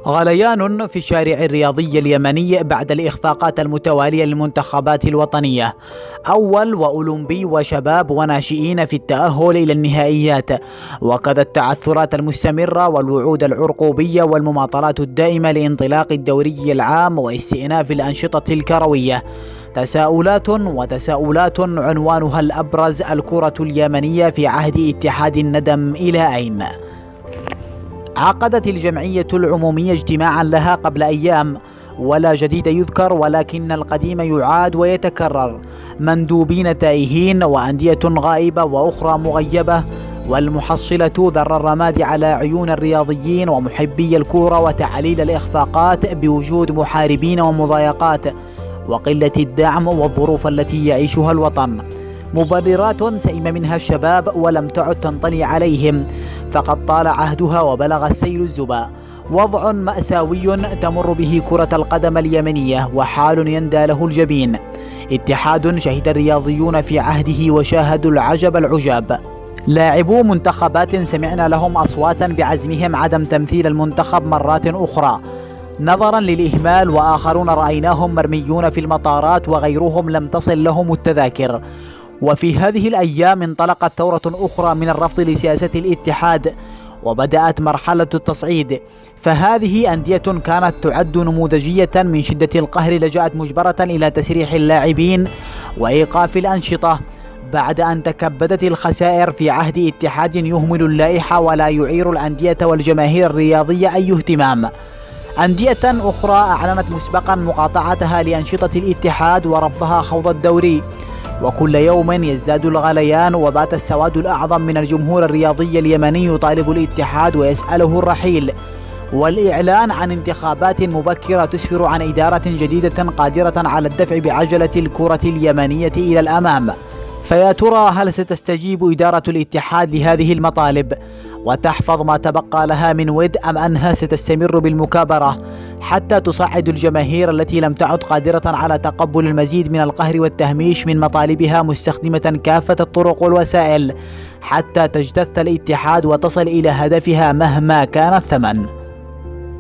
غليان في الشارع الرياضي اليمني بعد الإخفاقات المتوالية للمنتخبات الوطنية، أول وأولمبي وشباب وناشئين في التأهل إلى النهائيات، وكذا التعثرات المستمرة والوعود العرقوبية والمماطلات الدائمة لانطلاق الدوري العام واستئناف الأنشطة الكروية. تساؤلات عنوانها الأبرز: الكرة اليمنية في عهد اتحاد الندم إلى أين؟ عقدت الجمعية العمومية اجتماعا لها قبل أيام، ولا جديد يذكر ولكن القديم يعاد ويتكرر: مندوبين تائهين وأندية غائبة وأخرى مغيبة، والمحصلة ذر الرماد على عيون الرياضيين ومحبي الكورة وتعليل الإخفاقات بوجود محاربين ومضايقات وقلة الدعم والظروف التي يعيشها الوطن. مبررات سئم منها الشباب ولم تعد تنطلي عليهم، فقد طال عهدها وبلغ السيل الزبا. وضع مأساوي تمر به كرة القدم اليمنية، وحال يندى له الجبين. اتحاد شهد الرياضيون في عهده وشاهدوا العجب العجاب. لاعبو منتخبات سمعنا لهم أصواتا بعزمهم عدم تمثيل المنتخب مرات أخرى نظرا للإهمال، وآخرون رأيناهم مرميون في المطارات وغيرهم لم تصل لهم التذاكر. وفي هذه الأيام انطلقت ثورة أخرى من الرفض لسياسة الاتحاد، وبدأت مرحلة التصعيد. فهذه أندية كانت تعد نموذجية من شدة القهر لجأت مجبرة إلى تسريح اللاعبين وإيقاف الأنشطة بعد أن تكبدت الخسائر في عهد اتحاد يهمل اللائحة ولا يعير الأندية والجماهير الرياضية أي اهتمام. أندية أخرى أعلنت مسبقا مقاطعتها لأنشطة الاتحاد ورفضها خوض الدوري. وكل يوم يزداد الغليان، وبات السواد الأعظم من الجمهور الرياضي اليمني يطالب الاتحاد ويسأله الرحيل والإعلان عن انتخابات مبكرة تسفر عن إدارة جديدة قادرة على الدفع بعجلة الكرة اليمنية إلى الأمام. فيا ترى هل ستستجيب إدارة الاتحاد لهذه المطالب وتحفظ ما تبقى لها من ود، أم أنها ستستمر بالمكابرة حتى تصعد الجماهير التي لم تعد قادرة على تقبل المزيد من القهر والتهميش من مطالبها، مستخدمة كافة الطرق والوسائل حتى تجتث الاتحاد وتصل إلى هدفها مهما كان الثمن؟